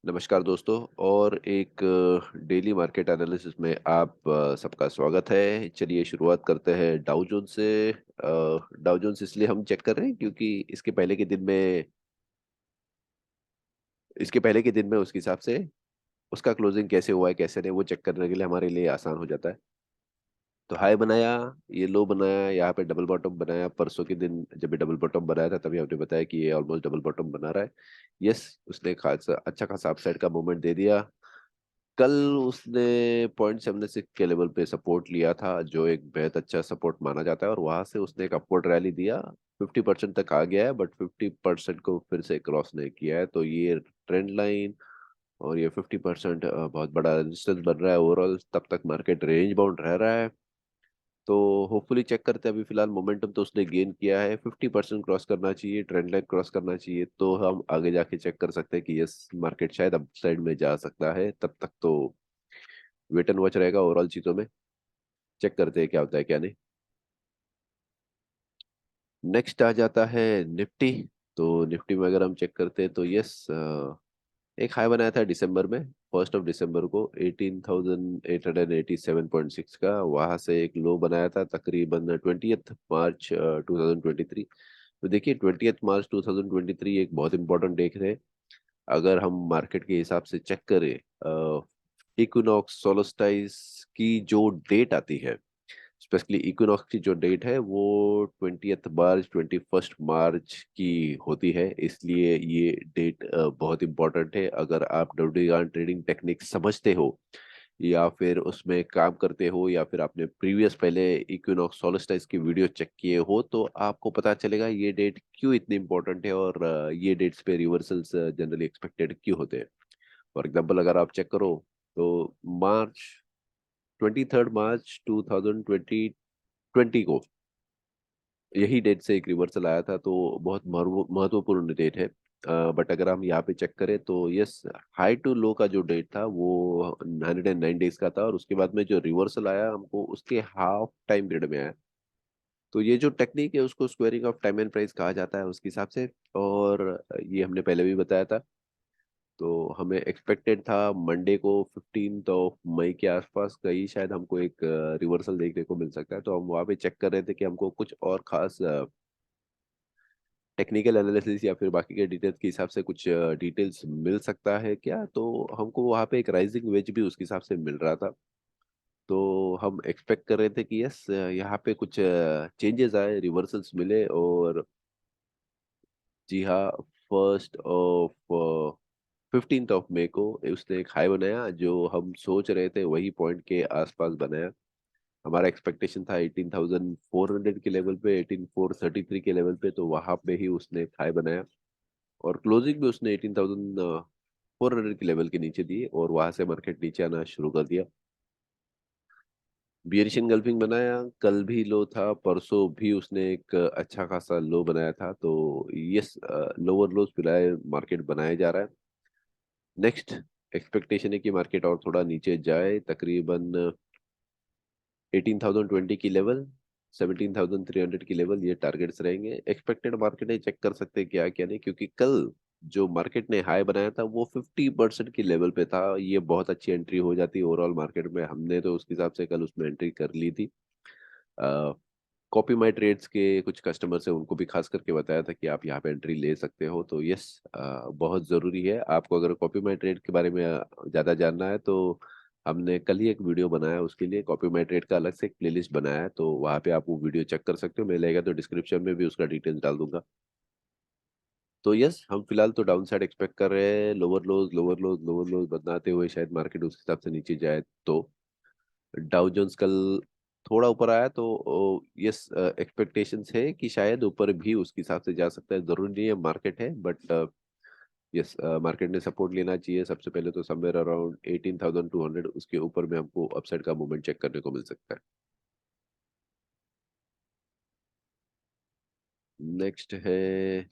नमस्कार दोस्तों। और एक डेली मार्केट एनालिसिस में आप सबका स्वागत है। चलिए शुरुआत करते हैं डाउ जोन्स से। डाउ जोन्स इसलिए हम चेक कर रहे हैं क्योंकि इसके पहले के दिन में उसके हिसाब से उसका क्लोजिंग कैसे हुआ है कैसे नहीं, वो चेक करने के लिए हमारे लिए आसान हो जाता है। तो हाई बनाया, ये लो बनाया, यहाँ पे डबल बॉटम बनाया। परसों के दिन जब ये डबल बॉटम बनाया था तभी हमने बताया कि ये ऑलमोस्ट डबल बॉटम बना रहा है। यस, उसने खासा अच्छा खासा अपसाइड का मूवमेंट दे दिया। कल उसने 0.76 के लेवल पे सपोर्ट लिया था, जो एक बेहद अच्छा सपोर्ट माना जाता है, और वहां से उसने एक अपवर्ड रैली दिया। 50% तक आ गया है, बट 50% को फिर से क्रॉस नहीं किया है। तो ये ट्रेंड लाइन और ये 50% बहुत बड़ा रेजिस्टेंस बन रहा है। ओवरऑल तब तक मार्केट रेंज बाउंड रह रहा है। तो होपफुली चेक करते हैं। अभी फिलहाल मोमेंटम तो उसने गेन किया है। 50% क्रॉस करना चाहिए, ट्रेंड लाइन क्रॉस करना चाहिए, तो हम आगे जाके चेक कर सकते हैं कि यस, मार्केट शायद अप साइड में जा सकता है। तब तक तो वेट एंड वॉच रहेगा ओवरऑल चीजों में। चेक करते हैं क्या होता है क्या नहीं। नेक्स्ट आ जाता है निफ्टी। तो निफ्टी में अगर हम चेक करते हैं तो यस, एक हाई बनाया था दिसंबर में, 1 दिसंबर को 18,887.6 का। वहां से एक लो बनाया था तकरीबन 20 मार्च 2023। तो देखिए, 20 मार्च 2023 एक बहुत इंपॉर्टेंट डेट है। अगर हम मार्केट के हिसाब से चेक करें, इक्विनॉक्स सोलस्टाइस की जो डेट आती है, स्पेशली इक्विनॉक्स की जो डेट है वो 20 मार्च 21 मार्च की होती है। इसलिए ये डेट बहुत इंपॉर्टेंट है। अगर आप डब्ल्यू ट्रेडिंग टेक्निक समझते हो या फिर उसमें काम करते हो या फिर आपने प्रीवियस पहले इक्विनॉक्स सोलस्टाइस की वीडियो चेक किए हो, तो आपको पता चलेगा ये डेट क्यों इतनी इंपॉर्टेंट है और ये डेट्स पे रिवर्सल्स जनरली एक्सपेक्टेड क्यों होते हैं। फॉर एग्जाम्पल अगर आप चेक करो तो मार्च 23 मार्च 2020 को यही डेट से एक रिवर्सल आया था। तो बहुत महत्वपूर्ण डेट है। बट अगर हम यहाँ पे चेक करें तो यस, हाई टू लो का जो डेट था वो 109 डेज का था, और उसके बाद में जो रिवर्सल आया हमको उसके हाफ टाइम पीरियड में आया। तो ये जो टेक्निक है उसको squaring of time and price कहा जाता है उसके हिसाब से। और ये हमने पहले भी बताया था। तो हमें एक्सपेक्टेड था मंडे को 15 मई के आसपास कहीं शायद हमको एक रिवर्सल देखने को मिल सकता है। तो हम वहाँ पे चेक कर रहे थे कि हमको कुछ और खास टेक्निकल एनालिसिस या फिर बाकी के डिटेल्स के हिसाब से कुछ डिटेल्स मिल सकता है क्या। तो हमको वहाँ पे एक राइजिंग वेज भी उसके हिसाब से मिल रहा था। तो हम एक्सपेक्ट कर रहे थे कि यस, यहाँ पे कुछ चेंजेस आए, रिवर्सल्स मिले। और जी हाँ, 15 मई को उसने एक हाई बनाया, जो हम सोच रहे थे वही पॉइंट के आसपास बनाया। हमारा एक्सपेक्टेशन था 18,400 के लेवल पे, 18,433 के लेवल पे। तो वहां पे ही उसने एक हाई बनाया और क्लोजिंग भी उसने 18,400 के लेवल के नीचे दी, और वहां से मार्केट नीचे आना शुरू कर दिया। बियरिश एंगल्फिंग बनाया, कल भी लो था, परसों भी उसने एक अच्छा खासा लो बनाया था। तो यस, लोअर लोज फिलहाल मार्केट बनाया जा रहा है। नेक्स्ट एक्सपेक्टेशन है कि मार्केट और थोड़ा नीचे जाए, तकरीबन 18,020 की लेवल, 17,300 की लेवल, ये टारगेट्स रहेंगे। एक्सपेक्टेड मार्केट है, चेक कर सकते हैं क्या क्या नहीं, क्योंकि कल जो मार्केट ने हाई बनाया था वो 50% की लेवल पे था। ये बहुत अच्छी एंट्री हो जाती है ओवरऑल मार्केट में। हमने तो उसके हिसाब से कल उसमें एंट्री कर ली थी। कॉपी माई ट्रेड्स के कुछ कस्टमर्स हैं, उनको भी खास करके बताया था कि आप यहाँ पे एंट्री ले सकते हो। तो यस, बहुत ज़रूरी है। आपको अगर कॉपी माई ट्रेड के बारे में ज़्यादा जानना है तो हमने कल ही एक वीडियो बनाया उसके लिए। कॉपी माई ट्रेड का अलग से एक प्लेलिस्ट बनाया है, तो वहाँ पे आप वो वीडियो चेक कर सकते हो। मिलेगा तो डिस्क्रिप्शन में भी उसका डिटेल्स डाल दूंगा। तो यस, हम फिलहाल तो डाउन साइड एक्सपेक्ट कर रहे हैं। लोअर लोज लोअर लोज लोअर लोज बनाते हुए शायद मार्केट उस हिसाब से नीचे जाए। तो डाउ जोन्स कल थोड़ा ऊपर आया, तो यस, एक्सपेक्टेशंस है कि शायद ऊपर भी उसके हिसाब से जा सकता है। जरूरी नहीं है मार्केट है, बट यस, मार्केट ने सपोर्ट लेना चाहिए सबसे पहले। तो समवेयर अराउंड 18,200 उसके ऊपर में हमको अपसाइड का मूवमेंट चेक करने को मिल सकता है। नेक्स्ट है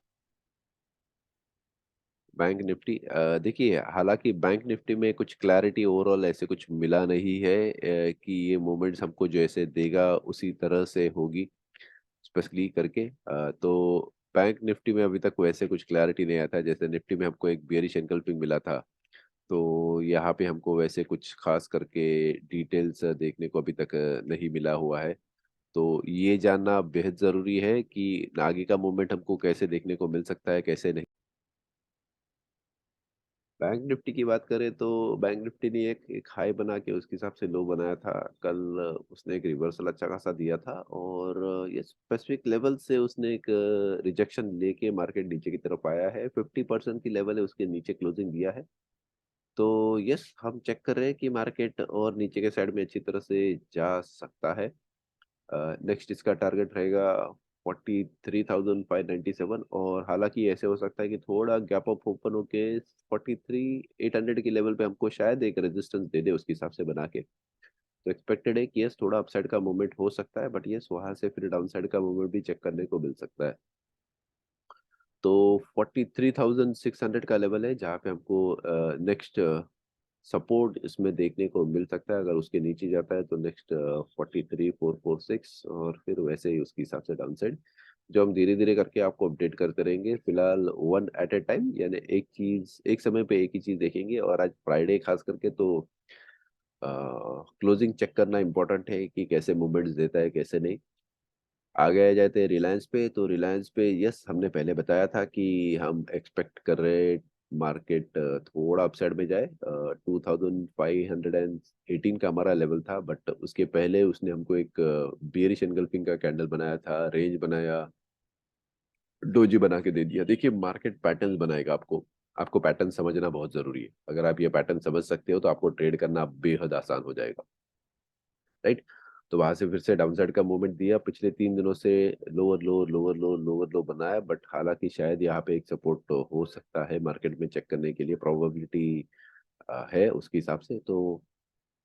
बैंक निफ्टी। देखिए, हालांकि बैंक निफ्टी में कुछ क्लैरिटी ओवरऑल ऐसे कुछ मिला नहीं है कि ये मूवमेंट्स हमको जैसे देगा उसी तरह से होगी, स्पेशली करके। तो बैंक निफ्टी में अभी तक वैसे कुछ क्लैरिटी नहीं आया था। जैसे निफ्टी में हमको एक बियरिश एनकल्फिंग मिला था तो यहाँ पे हमको वैसे कुछ खास करके डिटेल्स देखने को अभी तक नहीं मिला हुआ है। तो ये जानना बेहद ज़रूरी है कि आगे का मूवमेंट हमको कैसे देखने को मिल सकता है, कैसे नहीं। बैंक निफ्टी की बात करें तो बैंक निफ्टी ने एक हाई बना के उसके हिसाब से लो बनाया था कल। उसने एक रिवर्सल अच्छा खासा दिया था और ये स्पेसिफिक लेवल से उसने एक रिजेक्शन लेके मार्केट नीचे की तरफ आया है। 50% की लेवल है, उसके नीचे क्लोजिंग दिया है। तो यस, हम चेक कर रहे हैं कि मार्केट और नीचे के साइड में अच्छी तरह से जा सकता है। नेक्स्ट इसका टारगेट रहेगा 43,597, और हालांकि ऐसे हो सकता है कि थोड़ा गैप अप ओपन होके 43,800 की लेवल पे हमको शायद एक रेजिस्टेंस दे दे उसके हिसाब से बना के। तो एक्सपेक्टेड है कि यस, थोड़ा अपसाइड का मूवमेंट हो सकता है, बट यस वहां से फिर डाउन साइड का मूवमेंट भी चेक करने को मिल सकता है। तो 43,600 का लेवल है जहाँ पे हमको नेक्स्ट सपोर्ट इसमें देखने को मिल सकता है। अगर उसके नीचे जाता है तो नेक्स्ट 43,446, और फिर वैसे ही उसके हिसाब से डाउन साइड जो हम धीरे धीरे करके आपको अपडेट करते रहेंगे। फिलहाल वन एट ए टाइम, यानी एक चीज एक समय पे एक ही चीज देखेंगे। और आज फ्राइडे खास करके तो क्लोजिंग चेक करना इम्पोर्टेंट है कि कैसे मूवमेंट्स देता है कैसे नहीं। आगे आ जाते हैं रिलायंस पे। तो रिलायंस पे यस, हमने पहले बताया था कि हम एक्सपेक्ट कर रहे हैं मार्केट थोड़ा अपसाइड में जाए। 2518 का हमारा लेवल था, बट उसके पहले उसने हमको एक बियरिश एंगल्फिंग का कैंडल बनाया था, रेंज बनाया, डोजी बना के दे दिया। देखिए, मार्केट पैटर्न बनाएगा। आपको आपको पैटर्न समझना बहुत जरूरी है। अगर आप ये पैटर्न समझ सकते हो तो आपको ट्रेड करना बेहद आसान हो जाएगा, राइट। तो वहां से फिर से डाउनसाइड का मूवमेंट दिया। पिछले 3 दिनों से लोअर लो लोअर लो लोअर लो बनाया, बट हालांकि शायद यहाँ पे एक सपोर्ट तो हो सकता है मार्केट में चेक करने के लिए, प्रोबेबिलिटी है उसके हिसाब से। तो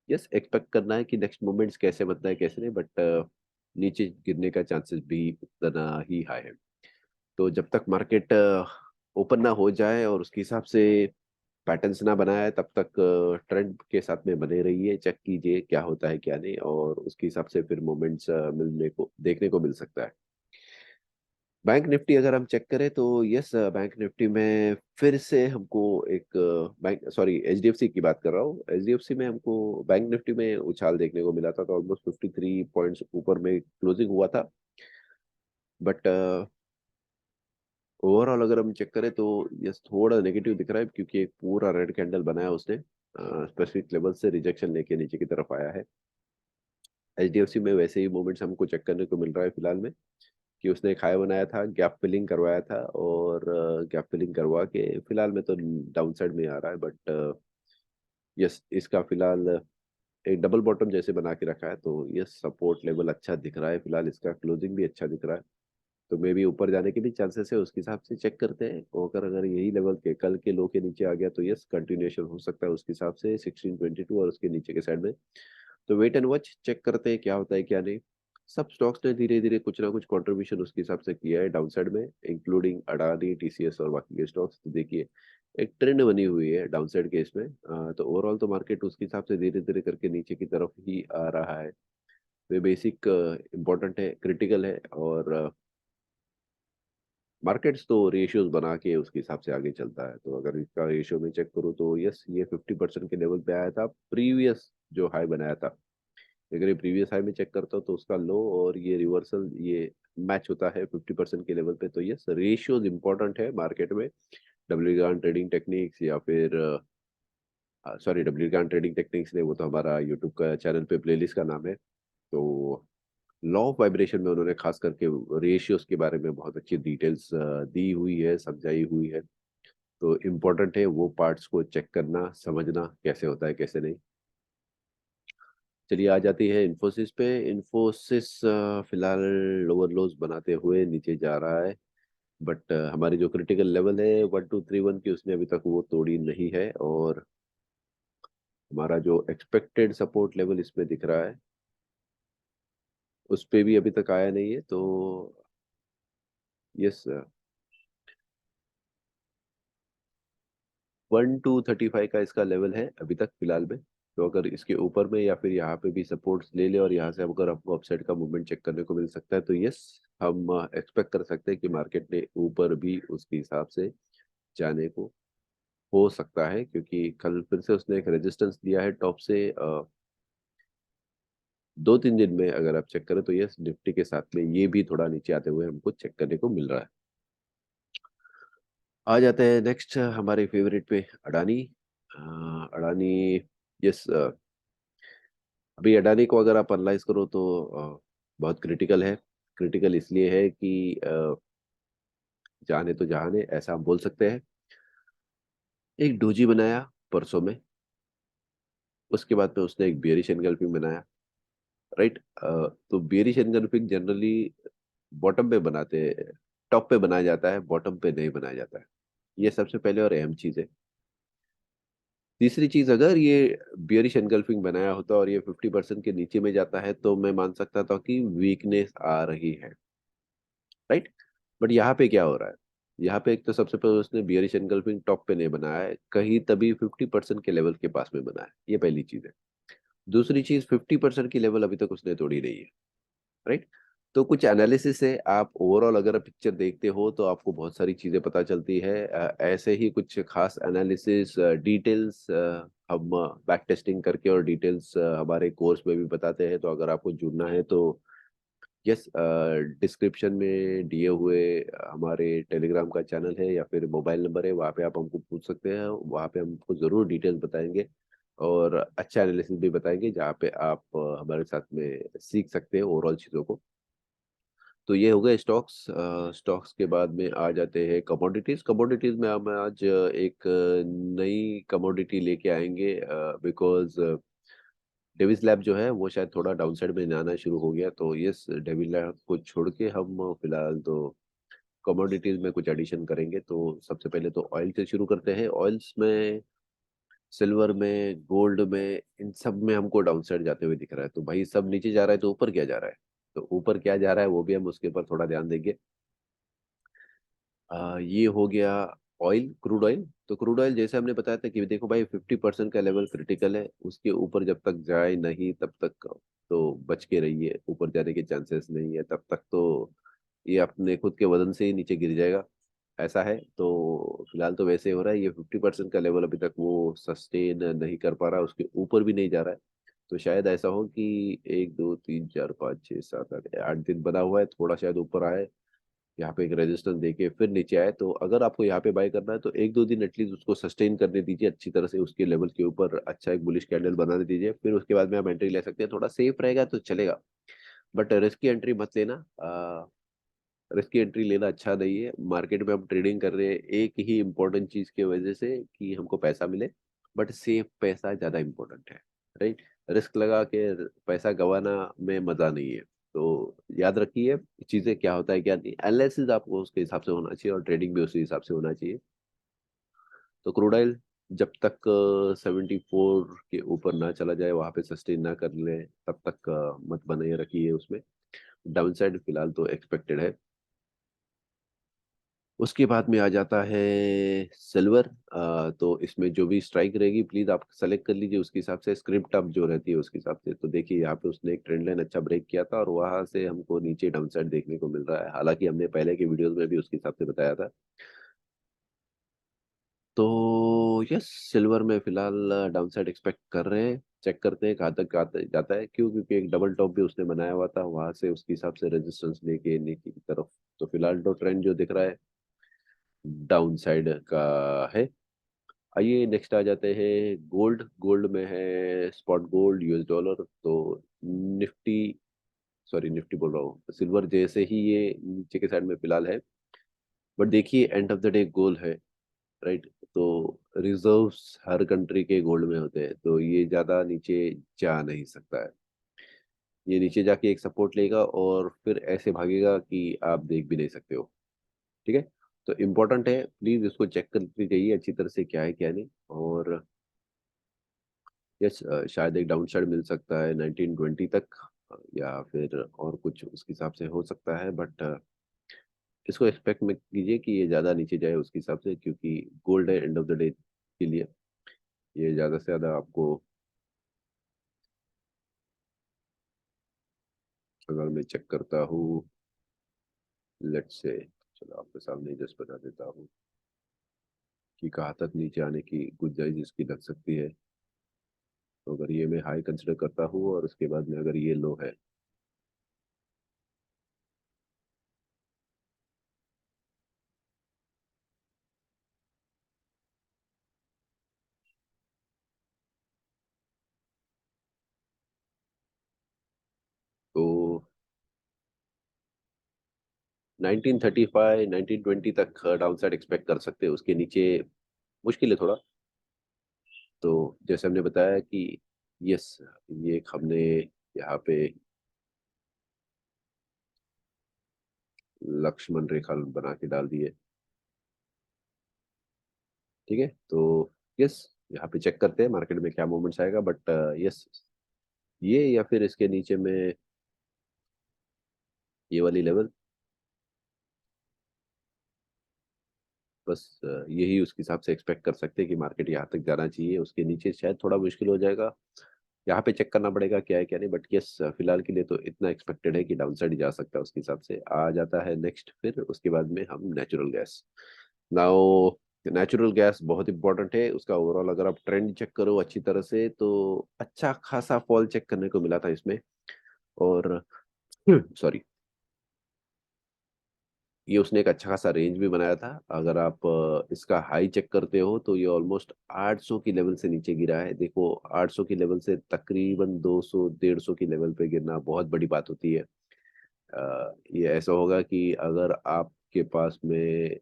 यस, एक्सपेक्ट करना है कि नेक्स्ट मूवमेंट्स कैसे बनता है कैसे नहीं, बट नीचे गिरने का चांसेस भी उतना ही हाई है। तो जब तक मार्केट ओपन ना हो जाए और उसके हिसाब से पैटर्न्स ना बनाया है, तब तक ट्रेंड के साथ में बने रहिए। चेक कीजिए क्या होता है क्या नहीं, और उसके हिसाब से फिर मोमेंट्स मिलने को देखने को मिल सकता है। बैंक निफ्टी अगर हम चेक करें तो यस, बैंक निफ्टी में फिर से हमको एक बैंक सॉरी एचडीएफसी की बात कर रहा हूँ। एचडीएफसी में हमको बैंक निफ्टी में उछाल देखने को मिला था। तो ऑलमोस्ट 53 पॉइंट्स ऊपर में क्लोजिंग हुआ था। बट ओवरऑल अगर हम चेक करें तो यस, थोड़ा नेगेटिव दिख रहा है, क्योंकि एक पूरा रेड कैंडल बनाया उसने। स्पेसिफिक लेवल से रिजेक्शन लेके नीचे की तरफ आया है। एचडीएफसी में वैसे ही मूवमेंट्स हमको चेक करने को मिल रहा है फिलहाल में, कि उसने एक हाई बनाया था, गैप फिलिंग करवाया था, और गैप फिलिंग करवा के फिलहाल में तो डाउन साइड में आ रहा है। बट यस, इसका फिलहाल एक डबल बॉटम जैसे बना के रखा है। तो यस, सपोर्ट लेवल अच्छा दिख रहा है फिलहाल, इसका क्लोजिंग भी अच्छा दिख रहा है। तो मे भी ऊपर जाने के भी चांसेस है, उसके हिसाब से चेक करते हैं। और अगर यही लेवल के कल के लो के नीचे आ गया तो यस, कंटिन्यूएशन हो सकता है उसके हिसाब से 1622 और उसके नीचे के साइड में। तो वेट एंड वॉच, चेक करते हैं क्या होता है क्या नहीं। सब स्टॉक्स ने धीरे धीरे कुछ ना कुछ कंट्रीब्यूशन उसके हिसाब से किया है डाउन साइड में, इंक्लूडिंग अडानी, टीसीएस और बाकी के स्टॉक्स। तो देखिए, एक ट्रेंड बनी हुई है डाउन साइड के इसमें। तो ओवरऑल तो मार्केट उसके हिसाब से धीरे धीरे करके नीचे की तरफ ही आ रहा है। वे बेसिक इंपॉर्टेंट है, क्रिटिकल है। और मार्केट्स तो रेशियोज बना के उसके हिसाब से आगे चलता है। तो अगर इसका रेशियो में चेक करूँ तो यस, ये 50% के लेवल पे आया था, प्रीवियस जो हाई बनाया था। अगर ये प्रीवियस हाई में चेक करता हूँ तो उसका लो और ये रिवर्सल ये मैच होता है 50% के लेवल पे। तो यस, रेशियोज इंपॉर्टेंट है मार्केट में। डब्ल्यू ट्रेडिंग टेक्निक्स या फिर सॉरी, डब्ल्यू ट्रेडिंग टेक्निक्स ने, वो तो हमारा यूट्यूब का चैनल पे प्लेलिस्ट का नाम है। तो लॉ ऑफ वाइब्रेशन में उन्होंने खास करके रेशियोज के बारे में बहुत अच्छी डिटेल्स दी हुई है, समझाई हुई है। तो इम्पोर्टेंट है वो पार्ट्स को चेक करना, समझना कैसे होता है कैसे नहीं। चलिए, आ जाती है इन्फोसिस पे। इन्फोसिस फिलहाल लोअर लोज बनाते हुए नीचे जा रहा है। बट हमारी जो क्रिटिकल लेवल है 1231 की, उसने अभी तक वो तोड़ी नहीं है। और हमारा जो एक्सपेक्टेड सपोर्ट लेवल इसमें दिख रहा है, उस पे भी अभी तक आया नहीं है। तो यस, 1235 का इसका लेवल है अभी तक फिलहाल में। तो अगर इसके ऊपर में या फिर यहाँ पे भी सपोर्ट्स ले ले और यहाँ से अगर हमको अपसाइड का मूवमेंट चेक करने को मिल सकता है, तो यस, हम एक्सपेक्ट कर सकते हैं कि मार्केट ने ऊपर भी उसके हिसाब से जाने को हो सकता है, क्योंकि कल फिर से उसने एक रेजिस्टेंस दिया है टॉप से। 2-3 दिन में अगर आप चेक करें तो ये निफ्टी के साथ में ये भी थोड़ा नीचे आते हुए हमको चेक करने को मिल रहा है। आ जाते हैं नेक्स्ट हमारे फेवरेट पे, अडानी। अडानी, यस। अभी अडानी को अगर आप एनालाइज करो तो बहुत क्रिटिकल है। क्रिटिकल इसलिए है कि जाने तो जहाने, ऐसा हम बोल सकते हैं। एक डोजी बनाया परसों में, उसके बाद में उसने एक बियरिश एनगल्फिंग बनाया, राइट। तो बियरिश एनगल्फिंग जनरली बॉटम पे बनाते हैं, टॉप पे बनाया जाता है, बॉटम पे नहीं बनाया जाता है। ये सबसे पहले और अहम चीज है। तीसरी चीज, अगर ये बियरिश एनगल्फिंग बनाया होता और ये 50% के नीचे में जाता है तो मैं मान सकता था कि वीकनेस आ रही है, राइट। बट यहाँ पे क्या हो रहा है? यहाँ पे एक तो सबसे पहले उसने बियरिश एनगल्फिंग टॉप पे नहीं बनाया है कहीं, तभी 50% के लेवल के पास में बना है, ये पहली चीज है। दूसरी चीज, 50% की लेवल अभी तक उसने तोड़ी नहीं है, राइट। तो कुछ एनालिसिस है, आप ओवरऑल अगर पिक्चर देखते हो तो आपको बहुत सारी चीजें पता चलती है। ऐसे ही कुछ खास एनालिसिस डिटेल्स हम बैक टेस्टिंग करके और डिटेल्स हमारे कोर्स में भी बताते हैं। तो अगर आपको जुड़ना है तो यस, डिस्क्रिप्शन में दिए हुए हमारे टेलीग्राम का चैनल है या फिर मोबाइल नंबर है, वहाँ पे आप हमको पूछ सकते हैं। वहाँ पे हमको ज़रूर डिटेल्स बताएंगे और अच्छा एनालिसिस भी बताएंगे, जहाँ पे आप हमारे साथ में सीख सकते हैं ओवरऑल चीज़ों को। तो ये हो गए स्टॉक्स। स्टॉक्स के बाद में आ जाते हैं कमोडिटीज। कमोडिटीज में हम आज एक नई कमोडिटी लेके आएंगे, बिकॉज डेविस लैब जो है वो शायद थोड़ा डाउनसाइड में आना शुरू हो गया। तो यस, डेविस लैब को छोड़ के हम फिलहाल तो कमोडिटीज में कुछ एडिशन करेंगे। तो सबसे पहले तो ऑयल से शुरू करते हैं। ऑयल्स में, सिल्वर में, गोल्ड में, इन सब में हमको डाउनसाइड जाते हुए दिख रहा है। तो भाई सब नीचे जा रहा है तो ऊपर क्या जा रहा है? तो ऊपर क्या जा रहा है वो भी हम उसके ऊपर थोड़ा ध्यान देंगे। ये हो गया ऑयल, क्रूड ऑयल। तो क्रूड ऑयल जैसे हमने बताया था कि देखो भाई 50% का लेवल क्रिटिकल है, उसके ऊपर जब तक जाए नहीं तब तक तो बच के रहिए। ऊपर जाने के चांसेस नहीं है तब तक तो ये अपने खुद के वजन से ही नीचे गिर जाएगा, ऐसा है। तो फिलहाल तो वैसे हो रहा है, ये 50% का लेवल अभी तक वो सस्टेन नहीं कर पा रहा, उसके ऊपर भी नहीं जा रहा है। तो शायद ऐसा हो कि 1 2 3 4 5 6 7 8 8 दिन बना हुआ है, थोड़ा शायद ऊपर आए, यहाँ पे एक रेजिस्टेंस देके फिर नीचे आए। तो अगर आपको यहाँ पे बाय करना है तो 1 2 दिन एटलीस्ट उसको सस्टेन करने दीजिए अच्छी तरह से, उसके लेवल के ऊपर अच्छा एक बुलिश कैंडल बनाने दीजिए, फिर उसके बाद में आप एंट्री ले सकते हैं। थोड़ा सेफ रहेगा तो चलेगा, बट रिस्की एंट्री मत लेना। रिस्की एंट्री लेना अच्छा नहीं है। मार्केट में हम ट्रेडिंग कर रहे हैं एक ही इंपॉर्टेंट चीज की वजह से कि हमको पैसा मिले, बट सेफ पैसा ज्यादा इंपॉर्टेंट है, राइट। रिस्क लगा के पैसा गंवाना में मजा नहीं है। तो याद रखिए चीजें क्या होता है क्या नहीं, एनालिसिस आपको उसके हिसाब से होना चाहिए और ट्रेडिंग भी उसी हिसाब से होना चाहिए। तो क्रूड ऑयल जब तक 74 के ऊपर ना चला जाए, वहां पे सस्टेन ना कर ले, तब तक मत बनाए रखिए उसमें। डाउनसाइड फिलहाल तो एक्सपेक्टेड है। उसके बाद में आ जाता है सिल्वर। तो इसमें जो भी स्ट्राइक रहेगी प्लीज आप सेलेक्ट कर लीजिए उसके हिसाब से, स्क्रिप्ट अप जो रहती है उसके हिसाब से। तो देखिए यहाँ पे उसने एक ट्रेंड लाइन अच्छा ब्रेक किया था और वहां से हमको नीचे डाउनसाइड देखने को मिल रहा है, हालांकि हमने पहले के वीडियोस में भी उसके हिसाब से बताया था। तो यस, सिल्वर में फिलहाल डाउनसाइड एक्सपेक्ट कर रहे हैं। चेक करते हैं कहाँ तक जाता है, क्यों? क्योंकि एक डबल टॉप भी उसने बनाया हुआ था, वहां से उसके हिसाब से रेजिस्टेंस लेके नीचे की तरफ। तो फिलहाल तो ट्रेंड जो दिख रहा है डाउन साइड का है। आइए नेक्स्ट आ जाते हैं गोल्ड। गोल्ड में है स्पॉट गोल्ड, यूएस डॉलर। तो निफ्टी, सॉरी निफ्टी बोल रहा हूँ, सिल्वर जैसे ही ये नीचे के साइड में फिलहाल है। बट देखिए end of the day gold है, राइट। तो रिजर्व्स हर कंट्री के गोल्ड में होते हैं, तो ये ज्यादा नीचे जा नहीं सकता है। ये नीचे जाके एक सपोर्ट लेगा और फिर ऐसे भागेगा कि आप देख भी नहीं सकते हो, ठीक है। तो इम्पोर्टेंट है, प्लीज इसको चेक करनी चाहिए अच्छी तरह से क्या है क्या नहीं। और यस, शायद एक डाउन साइड मिल सकता है 1920 तक, या फिर और कुछ उसके हिसाब से हो सकता है। बट इसको एक्सपेक्ट में कीजिए कि ये ज़्यादा नीचे जाए उसके हिसाब से, क्योंकि गोल्ड है एंड ऑफ द डे के लिए। ये ज़्यादा से ज़्यादा आपको, अगर मैं चेक करता हूँ, लेट्स से, चलो आपके सामने जस्ट बता देता हूँ कि कहाँ तक नीचे आने की गुंजाइश इसकी लग सकती है। तो अगर ये मैं हाई कंसिडर करता हूँ और उसके बाद में अगर ये लो है, तो 1935 1920 तक डाउन साइड एक्सपेक्ट कर सकते हैं। उसके नीचे मुश्किल है थोड़ा। तो जैसे हमने बताया कि यस, ये एक हमने यहाँ पे लक्ष्मण रेखा बना के डाल दी है। ठीक है, तो यस, यहाँ पे चेक करते हैं मार्केट में क्या मूवमेंट्स आएगा, बट यस, ये या फिर इसके नीचे में ये वाली लेवल, बस यही उसके हिसाब से एक्सपेक्ट कर सकते हैं कि मार्केट यहाँ तक जाना चाहिए। उसके नीचे शायद थोड़ा मुश्किल हो जाएगा, यहाँ पे चेक करना पड़ेगा क्या है क्या नहीं, बट यस, फिलहाल के लिए तो इतना एक्सपेक्टेड है कि डाउन साइड जा सकता है। उसके हिसाब से आ जाता है नेक्स्ट, फिर उसके बाद में हम natural gas. Now natural gas बहुत इंपॉर्टेंट है। उसका ओवरऑल अगर आप ट्रेंड चेक करो अच्छी तरह से, तो अच्छा खासा फॉल चेक करने को मिला था इसमें। और सॉरी, ये उसने एक अच्छा खासा रेंज भी बनाया था। अगर आप इसका हाई चेक करते हो तो ये ऑलमोस्ट 800 की लेवल से नीचे गिरा है। देखो, 800 की लेवल से तकरीबन 200 150 की लेवल पे गिरना बहुत बड़ी बात होती है। ये ऐसा होगा कि अगर आपके पास में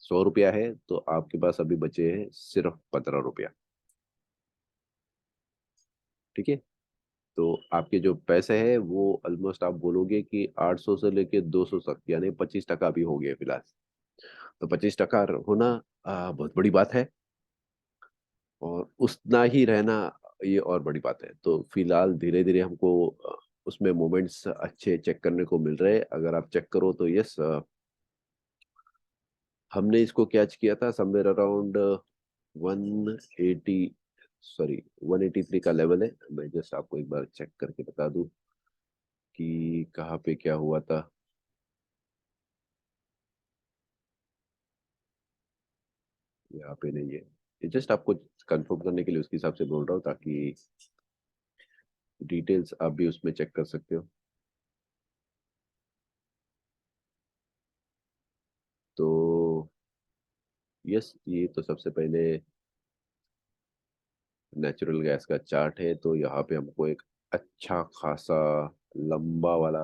100 रुपया है तो आपके पास अभी बचे हैं सिर्फ 15 रुपया। ठीक है, तो आपके जो पैसे हैं वो ऑलमोस्ट आप बोलोगे कि 800 से लेके 200 तक, यानी 25% अभी हो गया फिलहाल। तो 25% होना बहुत बड़ी बात है, और उतना ही रहना ये और बड़ी बात है। तो फिलहाल धीरे धीरे हमको उसमें मोमेंट्स अच्छे चेक करने को मिल रहे हैं। अगर आप चेक करो तो यस, हमने इसको कैच किया था समवेयर अराउंड 180, सॉरी 183 का लेवल है। मैं जस्ट आपको एक बार चेक करके बता दूं कि कहाँ पे क्या हुआ था। यहाँ पे नहीं है, ये जस्ट आपको कंफर्म करने के लिए उसके हिसाब से बोल रहा हूँ, ताकि डिटेल्स आप भी उसमें चेक कर सकते हो। तो यस, ये तो सबसे पहले नेचुरल गैस का चार्ट है। तो यहाँ पे हमको एक अच्छा खासा लंबा वाला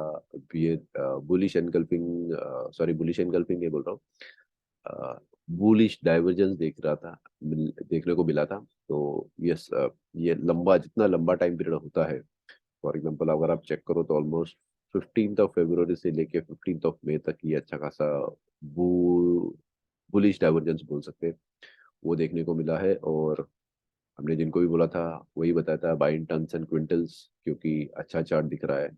bullish engulfing, sorry bullish engulfing नहीं बोल रहा हूँ, बुलिश डाइवर्जेंस देखने को मिला था। तो यस, ये लंबा, जितना लंबा टाइम पीरियड होता है, फॉर एग्जांपल अगर आप चेक करो तो ऑलमोस्ट 15 फरवरी से लेके 15 मई तक ये अच्छा खासा बुलिश डाइवर्जेंस बोल सकते हैं, वो देखने को मिला है। और हमने जिनको भी बोला था वही बताया था, by in tons and quintals, क्योंकि अच्छा चार्ट दिख रहा है।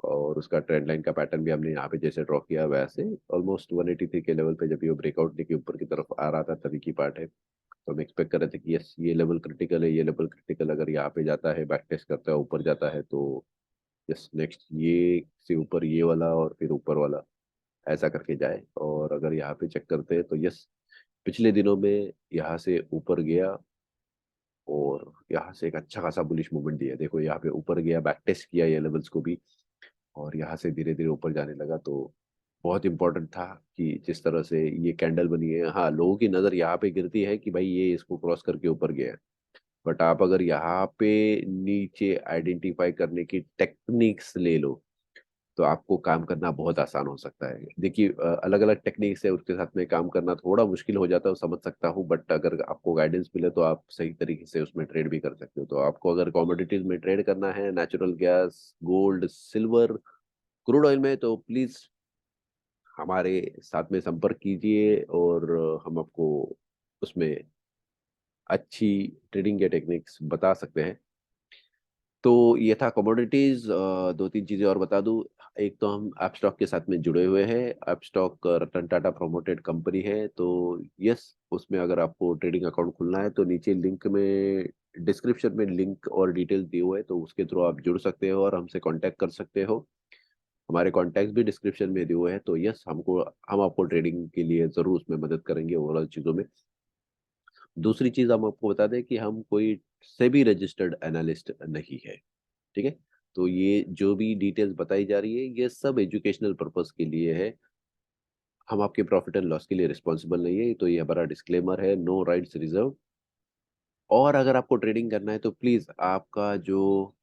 और उसका ट्रेंड लाइन का पैटर्न भी हमने यहाँ पे जैसे ड्रॉ किया वैसे ऑलमोस्ट 183 के लेवल पे जब ये ब्रेकआउट लेके ऊपर की तरफ आ रहा था तभी की पार्ट है। तो हम एक्सपेक्ट कर रहे थे कि यस, ये लेवल क्रिटिकल है, ये लेवल क्रिटिकल, अगर यहाँ पे जाता है, बैक टेस्ट करता है, ऊपर जाता है, तो यस, नेक्स्ट ये से ऊपर ये वाला और फिर ऊपर वाला, ऐसा करके जाए। और अगर यहाँ पे चेक करते हैं तो यस, पिछले दिनों में यहाँ से ऊपर गया और यहाँ से एक अच्छा खासा बुलिश मूवमेंट दिया। देखो, यहाँ पे ऊपर गया, बैक टेस्ट किया ये लेवल्स को भी, और यहाँ से धीरे धीरे ऊपर जाने लगा। तो बहुत इंपॉर्टेंट था कि जिस तरह से ये कैंडल बनी है, हाँ लोगों की नज़र यहाँ पे गिरती है कि भाई ये इसको क्रॉस करके ऊपर गया है, बट आप अगर यहाँ पे नीचे आइडेंटिफाई करने की टेक्निक्स ले लो तो आपको काम करना बहुत आसान हो सकता है। देखिए, अलग अलग टेक्निक्स है, उसके साथ में काम करना थोड़ा मुश्किल हो जाता है, वो समझ सकता हूँ, बट अगर आपको गाइडेंस मिले तो आप सही तरीके से उसमें ट्रेड भी कर सकते हो। तो आपको अगर कमोडिटीज में ट्रेड करना है, natural gas, gold, silver, crude oil में, तो प्लीज हमारे साथ में संपर्क कीजिए, और हम आपको उसमें अच्छी ट्रेडिंग के टेक्निक्स बता सकते हैं। तो ये था कमोडिटीज। दो तीन चीजें और बता दूं। एक तो हम एपस्टॉक के साथ में जुड़े हुए हैं। एपस्टॉक रतन टाटा प्रोमोटेड कंपनी है। तो यस, उसमें अगर आपको ट्रेडिंग अकाउंट खुलना है तो नीचे लिंक में, डिस्क्रिप्शन में लिंक और डिटेल्स दिए हुए हैं, तो उसके थ्रू आप जुड़ सकते हो और हमसे कांटेक्ट कर सकते हो। हमारे कॉन्टैक्ट भी डिस्क्रिप्शन में दिए हुए हैं। तो यस, हम आपको ट्रेडिंग के लिए जरूर उसमें मदद करेंगे ओवरऑल चीज़ों में। दूसरी चीज हम आपको बता दें कि हम कोई सेबी रजिस्टर्ड एनालिस्ट नहीं है, ठीक है। तो ये जो भी डिटेल्स बताई जा रही है ये सब एजुकेशनल पर्पस के लिए है, हम आपके प्रॉफिट एंड लॉस के लिए रिस्पॉन्सिबल नहीं है। तो ये हमारा डिस्क्लेमर है, नो राइट्स रिजर्व। और अगर आपको ट्रेडिंग करना है तो प्लीज आपका जो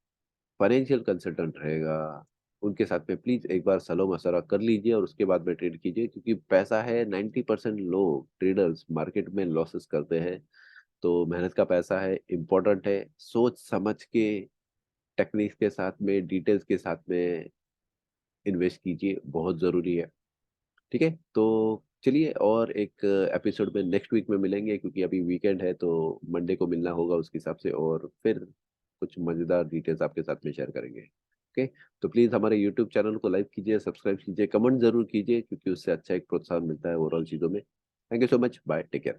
फाइनेंशियल कंसल्टेंट रहेगा उनके साथ में प्लीज एक बार सलाह मशवरा कर लीजिए और उसके बाद में ट्रेड कीजिए, क्योंकि पैसा है, 90% लोग ट्रेडर्स मार्केट में लॉसेस करते हैं। तो मेहनत का पैसा है, इम्पोर्टेंट है, सोच समझ के टेक्निक्स के साथ में डिटेल्स के साथ में इन्वेस्ट कीजिए, बहुत ज़रूरी है। ठीक है, तो चलिए और एक एपिसोड में नेक्स्ट वीक में मिलेंगे, क्योंकि अभी वीकेंड है तो मंडे को मिलना होगा उसके हिसाब से, और फिर कुछ मज़ेदार डिटेल्स आपके साथ में शेयर करेंगे। ओके, तो प्लीज़ हमारे यूट्यूब चैनल को लाइक कीजिए, सब्सक्राइब कीजिए, कमेंट जरूर कीजिए, क्योंकि उससे अच्छा एक प्रोत्साहन मिलता है ओवरऑल चीज़ों में। Thank you so much, bye, take care.